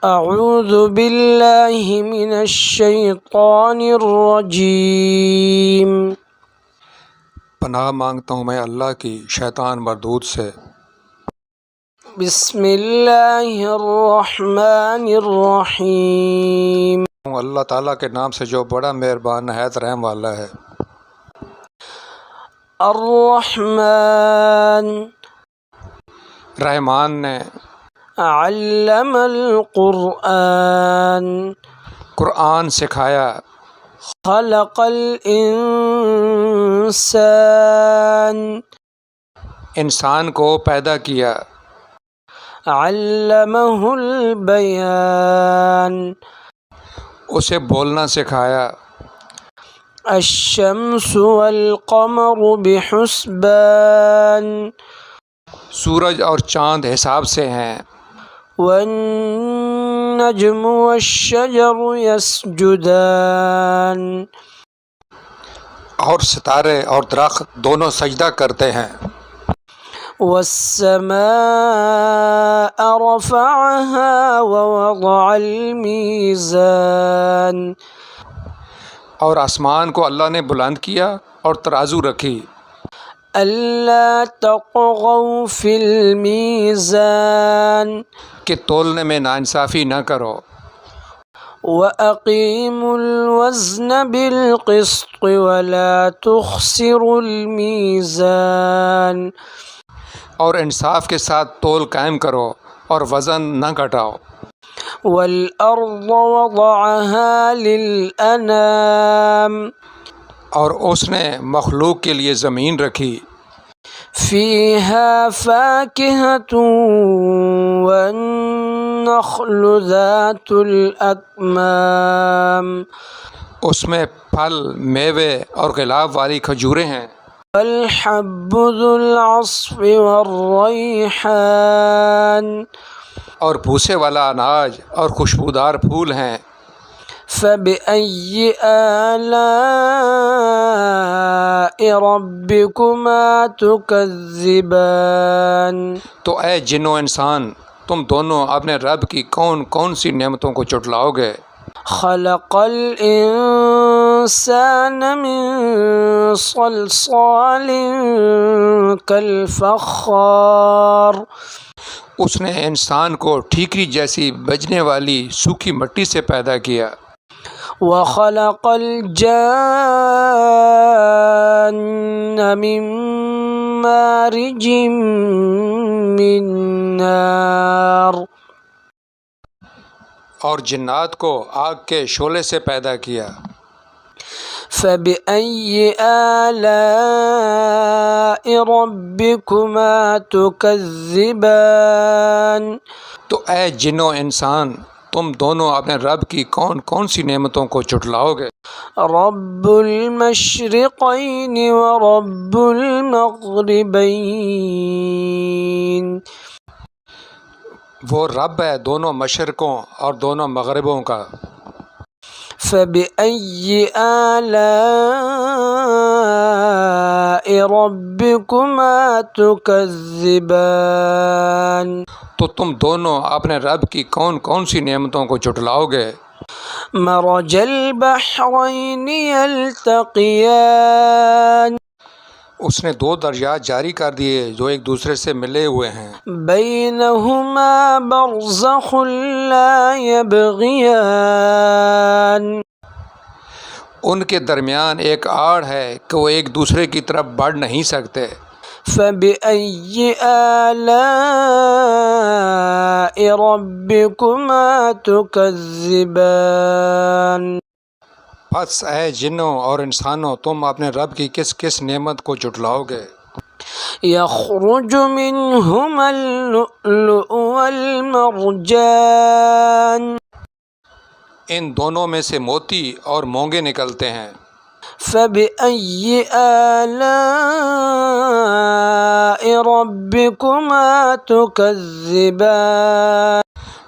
اعوذ باللہ من الشیطان الرجیم۔ پناہ مانگتا ہوں میں اللہ کی شیطان مردود سے۔ بسم اللہ الرحمن الرحیم۔ اللہ تعالیٰ کے نام سے جو بڑا مہربان نہایت رحم والا ہے۔ الرحمن رحمان نے علم القرآن قرآن سکھایا۔ خلق الانسان انسان کو پیدا کیا۔ علمہ البیان اسے بولنا سکھایا۔ الشمس والقمر بحسبان سورج اور چاند حساب سے ہیں۔ والنجم والشجر يسجدان اور ستارے اور درخت دونوں سجدہ کرتے ہیں۔ والسماء رفعها ووضع الميزان اور آسمان کو اللہ نے بلند کیا اور ترازو رکھی۔ ألا تطغوا في الميزان کہ تولنے میں ناانصافی نہ کرو۔ وأقيموا الوزن بالقسط ولا تخسروا الميزان اور انصاف کے ساتھ تول قائم کرو اور وزن نہ گھٹاؤ۔ والأرض وضعها للأنام اور اس نے مخلوق کے لیے زمین رکھی۔ فيها فاكهة والنخل ذات الأكمام اس میں پھل، میوے اور غلاف والی کھجوریں ہیں۔ والحب ذو العصف والریحان اور بھوسے والا اناج اور خوشبودار پھول ہیں۔ فبأي آلاء ربكما تكذبان تو اے جن و انسان، تم دونوں اپنے رب کی کون کون سی نعمتوں کو جھٹلاؤ گے؟ خلق الانسان من صلصال كالفخار اس نے انسان کو ٹھیکری جیسی بجنے والی سوکھی مٹی سے پیدا کیا۔ وخلق الجان من مارج من نار اور جنات کو آگ کے شعلے سے پیدا کیا۔ فبأي آلاء ربكما تكذبان تو اے جن و انسان، تم دونوں اپنے رب کی کون کون سی نعمتوں کو جھٹلاؤ گے؟ رب المشرقين ورب المغربين وہ رب ہے دونوں مشرقوں اور دونوں مغربوں کا۔ فبأي آلاء ربكما تكذبان تو تم دونوں اپنے رب کی کون کون سی نعمتوں کو جھٹلاؤ گے؟ مرج البحرين يلتقيان اس نے دو دریاء جاری کر دیے جو ایک دوسرے سے ملے ہوئے ہیں۔ بينهما برزخ لا يبغيان ان کے درمیان ایک آڑ ہے کہ وہ ایک دوسرے کی طرف بڑھ نہیں سکتے۔ فبأي آلاء ربكما تكذبان پس اے جنوں اور انسانوں، تم اپنے رب کی کس کس نعمت کو جھٹلاؤ گے؟ يخرج منهما اللؤلؤ والمرجان ان دونوں میں سے موتی اور مونگے نکلتے ہیں۔ فبأي آلاء ربكما تكذبان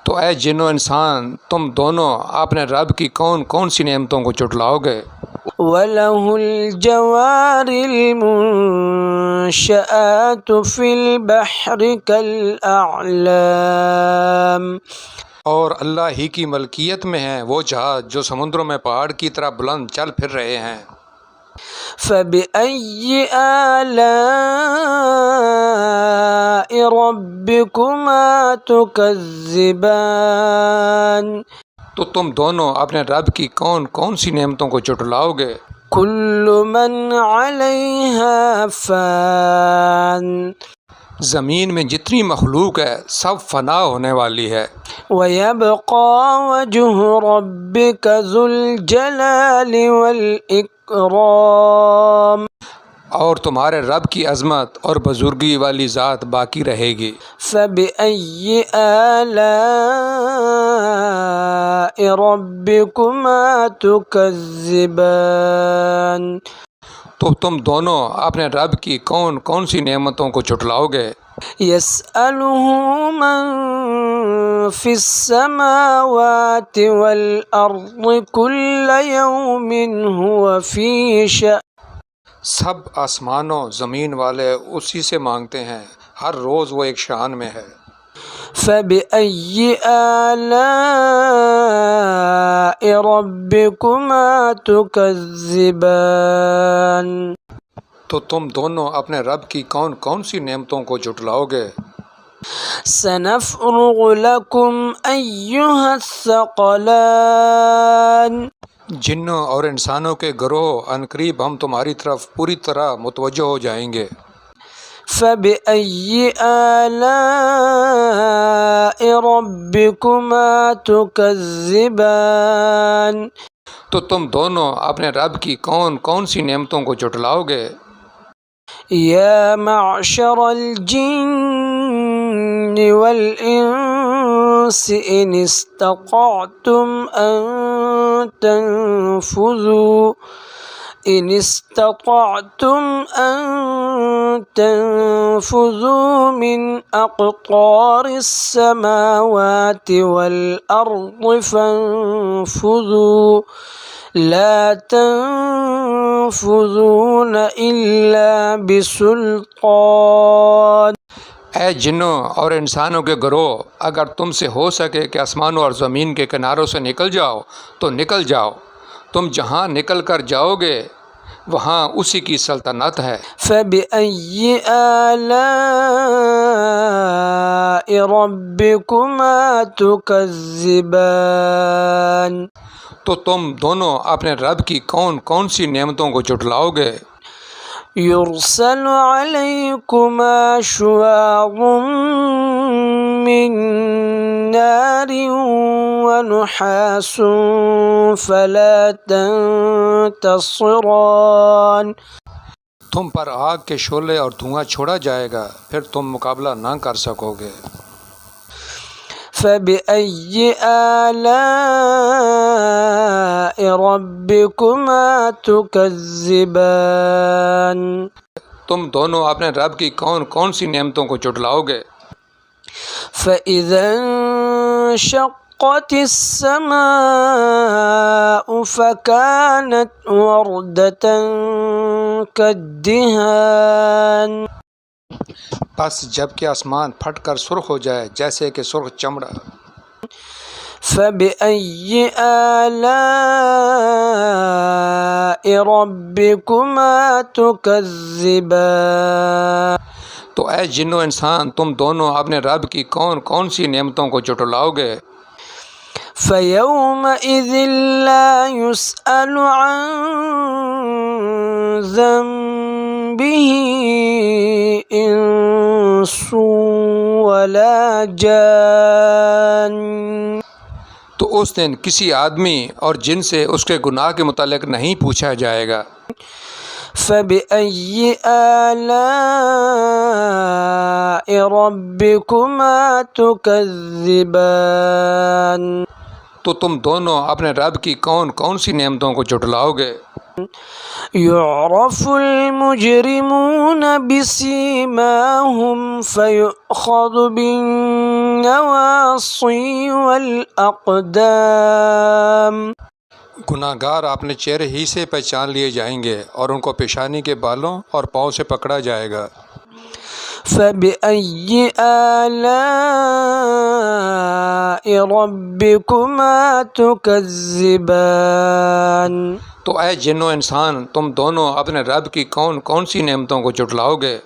تو اے جن و انسان، تم دونوں اپنے رب کی کون کون سی نعمتوں کو جھٹلاؤ گے؟ وله الجوار المنشآت في البحر كالأعلام اور اللہ ہی کی ملکیت میں ہیں وہ جہاز جو سمندروں میں پہاڑ کی طرح بلند چل پھر رہے ہیں۔ فبأي آلاء ربكما تكذبان تو تم دونوں اپنے رب کی کون کون سی نعمتوں کو جھٹلاؤ گے؟ كل من عليها فان زمین میں جتنی مخلوق ہے سب فنا ہونے والی ہے، ويبقى وجه ربك ذو الجلال والإكرام اور تمہارے رب کی عظمت اور بزرگی والی ذات باقی رہے گی۔ فبأي آلاء ربكما تكذبان تو تم دونوں اپنے رب کی کون کون سی نعمتوں کو جھٹلاؤ گے؟ يسأله من في السماوات والأرض كل يوم هو في شأن سب آسمانوں زمین والے اسی سے مانگتے ہیں، ہر روز وہ ایک شان میں ہے۔ فبأي آلاء ربكما تكذبان تو تم دونوں اپنے رب کی کون کون سی نعمتوں کو جھٹلاؤ گے؟ سنفرغ لكم أيها الثقلان جنوں اور انسانوں کے گروہ عنقریب ہم تمہاری طرف پوری طرح متوجہ ہو جائیں گے۔ فبأي آلاء ربكما تكذبان تو تم دونوں اپنے رب کی کون کون سی نعمتوں کو جھٹلاؤ گے؟ يا معشر الجن والإنس إن استطعتم أن تنفذوا من أقطار السماوات والأرض فانفذوا لا تنفذون إلا بسلطان اے جنوں اور انسانوں کے گروہ، اگر تم سے ہو سکے کہ آسمانوں اور زمین کے کناروں سے نکل جاؤ تو نکل جاؤ، تم جہاں نکل کر جاؤ گے وہاں اسی کی سلطنت ہے۔ فبأي آلاء ربكما تكذبان تو تم دونوں اپنے رب کی کون کون سی نعمتوں کو جھٹلاؤ گے؟ يرسل عليكما شواظ من نار ونحاس فلا تنتصران تم پر آگ کے شعلے اور دھواں چھوڑا جائے گا، پھر تم مقابلہ نہ کر سکو گے۔ فبأي آلاء ربكما تكذبان تم دونوں اپنے رب کی کون کون سی نعمتوں کو جھٹلاؤ گے؟ فإذا انشقت السماء فكانت وردة كالدهان بس جب کہ آسمان پھٹ کر سرخ ہو جائے جیسے کہ سرخ چمڑا۔ فبأي آلاء ربكما تكذبان تو اے جنو انسان تم دونوں اپنے رب کی کون کون سی نعمتوں کو جھٹلاؤ گے؟ فيومئذ لا يسأل عن ذنبه إنس ولا جان تو اس دن کسی آدمی اور جن سے اس کے گناہ کے متعلق نہیں پوچھا جائے گا۔ فبأي آلاء ربكما تكذبان تو تم دونوں اپنے رب کی کون کون سی نعمتوں کو جھٹلاؤ گے؟ يعرف المجرمون بسيماهم فيؤخذ بالنواصي والأقدام گناہ گار اپنے چہرے ہی سے پہچان لیے جائیں گے اور ان کو پیشانی کے بالوں اور پاؤں سے پکڑا جائے گا۔ فبأي آلاء ربكما تكذبان؟ تو اے جن و انسان، تم دونوں اپنے رب کی کون کون سی نعمتوں کو جھٹلاؤ گے؟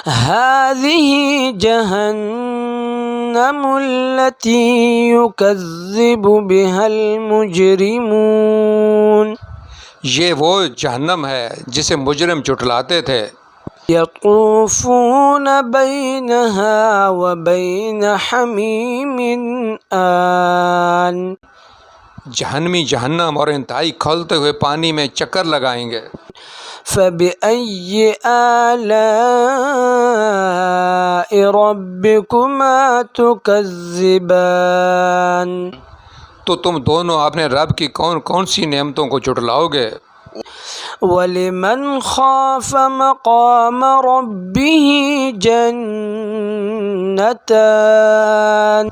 هذه جهنم التي يكذب بها المجرمون، یہ وہ جہنم ہے جسے مجرم جھٹلاتے تھے۔ يطوفون بينها وبين حميم آن، جہنمی جہنم اور انتہائی کھولتے ہوئے پانی میں چکر لگائیں گے۔ فبأي آلاء ربكما تكذبان؟ تو تم دونوں اپنے رب کی کون کون سی نعمتوں کو جھٹلاؤ گے؟ وَلِمَنْ خَافَ مَقَامَ رَبِّهِ جَنَّتَانِ،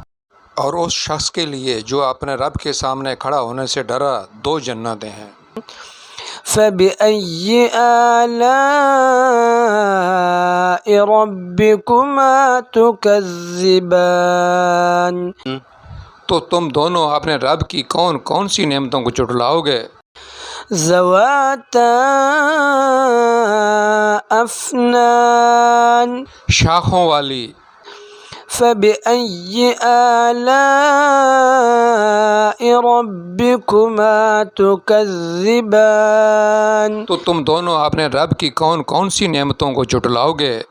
اور اس شخص کے لیے جو اپنے رب کے سامنے کھڑا ہونے سے ڈرا، دو جنتیں ہیں۔ فَبِأَيِّ آلَاءِ رَبِّكُمَا تُكَذِّبَانِ؟ تو تم دونوں اپنے رب کی کون کون سی نعمتوں کو جھٹلاؤ گے؟ ذواتا افنان، شاخوں والی۔ فبأي آلاء ربكما تكذبان؟ تو تم دونوں اپنے رب کی کون کون سی نعمتوں کو جھٹلاؤ گے؟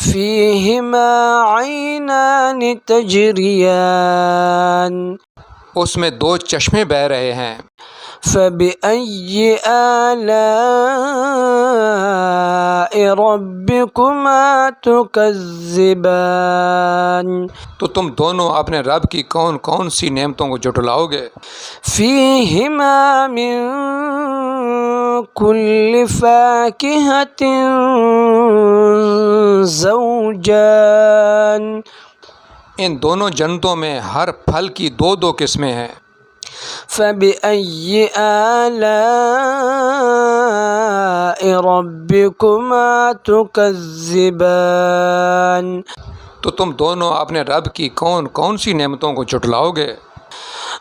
فيهما عينان تجريان، اس میں دو چشمے بہہ رہے ہیں۔ فبأي آلاء ربكما تكذبان؟ تو تم دونوں اپنے رب کی کون کون سی نعمتوں کو جھٹلاؤ گے؟ فيهما من كل فاكهة زوجان، ان دونوں جنتوں میں ہر پھل کی دو دو قسمیں ہیں۔ فبأي آلاء ربكما تكذبان؟ تو تم دونوں اپنے رب کی کون کون سی نعمتوں کو جھٹلاؤ گے؟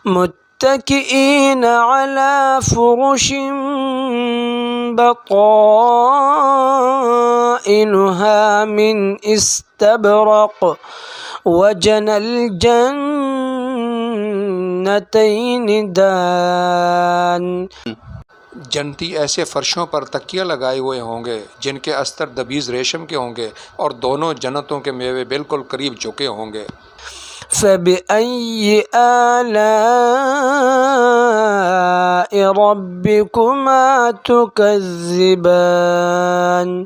متکئین علی فرش بطائنها من استبرق وجنى الجنتین دان. جنتی ایسے فرشوں پر تکیہ لگائے ہوئے ہوں گے جن کے استر دبیز ریشم کے ہوں گے اور دونوں جنتوں کے میوے بالکل قریب جھکے ہوں گے۔ فَبِأَيِّ آلَاءِ رَبِّكُمَا تُكَذِّبَانِ؟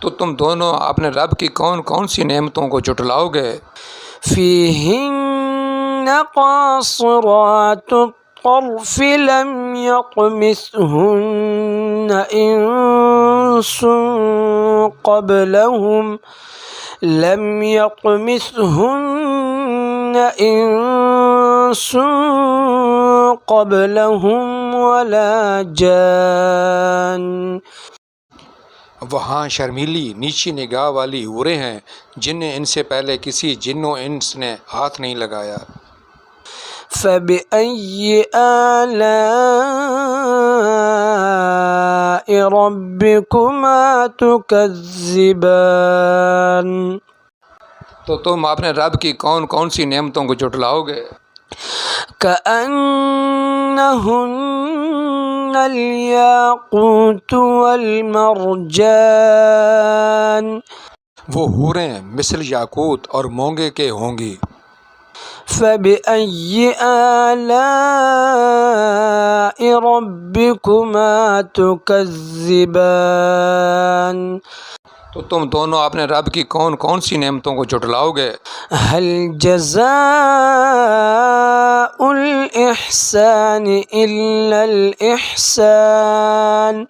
تو تم دونوں اپنے رب کی کون کون سی نعمتوں کو جھٹلاؤ گے؟ فِيهِنَّ قَاصِرَاتُ الطَّرْفِ لَمْ يَطْمِثْهُنَّ إِنسٌ قَبْلَهُمْ وَلَا جَانٌ. وہاں شرمیلی نیچی نگاہ والی حوریں ہیں جنہیں ان سے پہلے کسی جن و انس نے ہاتھ نہیں لگایا۔ فَبِأَيِّ آلَاءِ رَبِّكُمَا تُكَذِّبَانِ؟ تو تم اپنے رب کی کون کون سی نعمتوں کو جھٹلاؤ گے؟ كَأَنَّهُنَّ الْيَاقُوتُ وَالْمَرْجَانُ. وہ حوریں مثل یاقوت اور مونگے کے ہوں گی۔ فَبِأَيِّ آلَاءِ رَبِّكُمَا تُكَذِّبَانِ؟ تو تم دونوں اپنے رب کی کون کون سی نعمتوں کو جھٹلاؤ گے؟ هَلْ جَزَاءُ الْإِحْسَانِ إِلَّا الْإِحْسَانُ.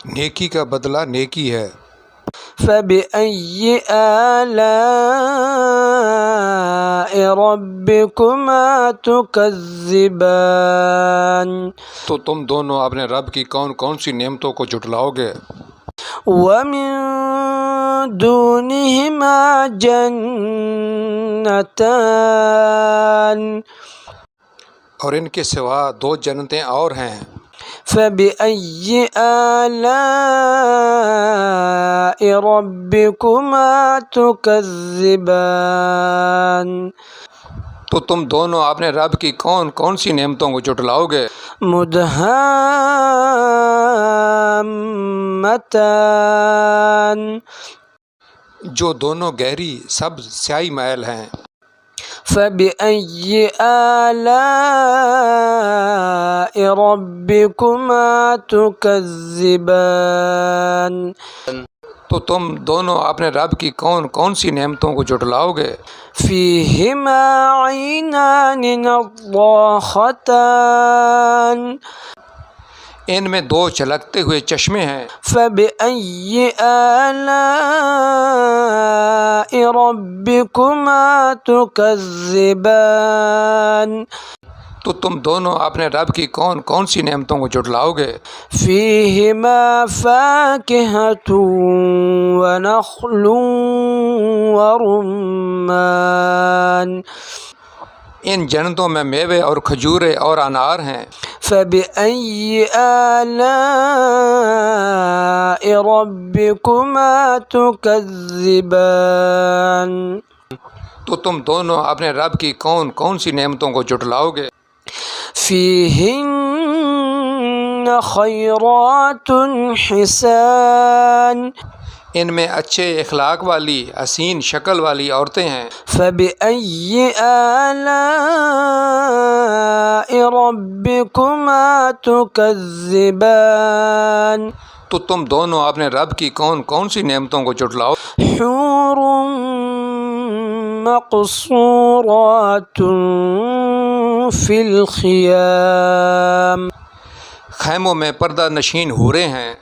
نیکی کا بدلہ نیکی ہے۔ فَبِأَيِّ آلَاءِ رَبِّكُمَا تُكَذِّبَانِ؟ تو تم دونوں اپنے رب کی کون کون سی نعمتوں کو جھٹلاؤ گے؟ ومن دونهما جنتان اور ان کے سوا دو جنتیں اور ہیں. فبأي آلاء ربكما تكذبان تو تم دونوں اپنے رب کی کون کون سی نعمتوں کو جھٹلاؤ گے؟ مدہامتان جو دونوں گہری سبز سیاہی محل ہیں. فبأي آلاء ربكما تكذبان تو تم دونوں اپنے رب کی کون کون سی نعمتوں کو جھٹلاؤ گے؟ فيهما عينان نضاختان ان میں دو چلکتے ہوئے چشمے ہیں. فبأي آلاء ربكما تكذبان تو تم دونوں اپنے رب کی کون کون سی نعمتوں کو جھٹلاؤ گے؟ فيهما فاكهة ونخل ورمان ان جنتوں میں میوے اور کھجورے اور انار ہیں. فبأي آلاء ربكما تكذبان تو تم دونوں اپنے رب کی کون کون سی نعمتوں کو جھٹلاؤ گے؟ فيهن خيرات حسان ان میں اچھے اخلاق والی حسین شکل والی عورتیں ہیں. فبأي آلاء ربكما تكذبان تو تم دونوں اپنے رب کی کون کون سی نعمتوں کو جھٹلاؤ؟ حور مقصورات في الخيام خیموں میں پردہ نشین حوریں ہیں.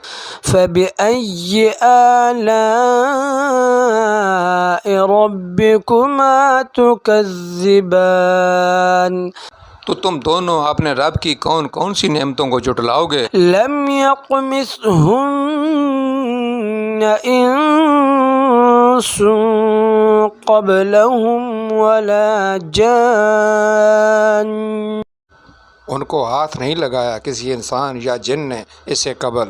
فبأي آلاء ربكما تكذبان تو تم دونوں اپنے رب کی کون کون سی نعمتوں کو جھٹلاؤ گے؟ لم يطمثهن إنس قبلهم ولا جان ان کو ہاتھ نہیں لگایا کسی انسان یا جن نے اس سے قبل.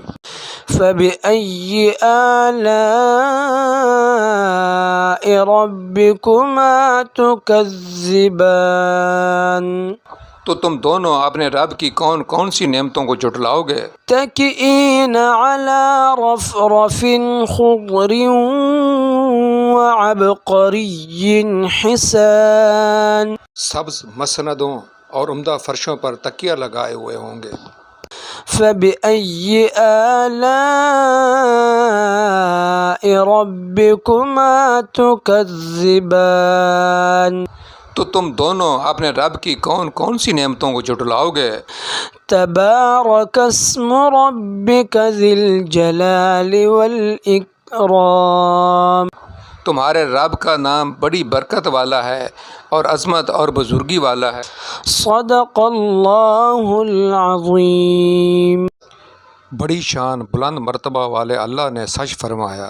فبأي آلاء ربكما تكذبان تو تم دونوں اپنے رب کی کون کون سی نعمتوں کو جھٹلاؤ گے؟ متكئين على رفرف خضر وعبقري حسان سبز مسندوں اور عمدہ فرشوں پر تکیہ لگائے ہوئے ہوں گے. فبأي آلاء ربكما تكذبان تو تم دونوں اپنے رب کی کون کون سی نعمتوں کو جھٹلاؤ گے؟ تبارك اسم ربك ذي الجلال والإكرام تمہارے رب کا نام بڑی برکت والا ہے اور عظمت اور بزرگی والا ہے. صدق اللہ العظیم بڑی شان بلند مرتبہ والے اللہ نے سچ فرمایا.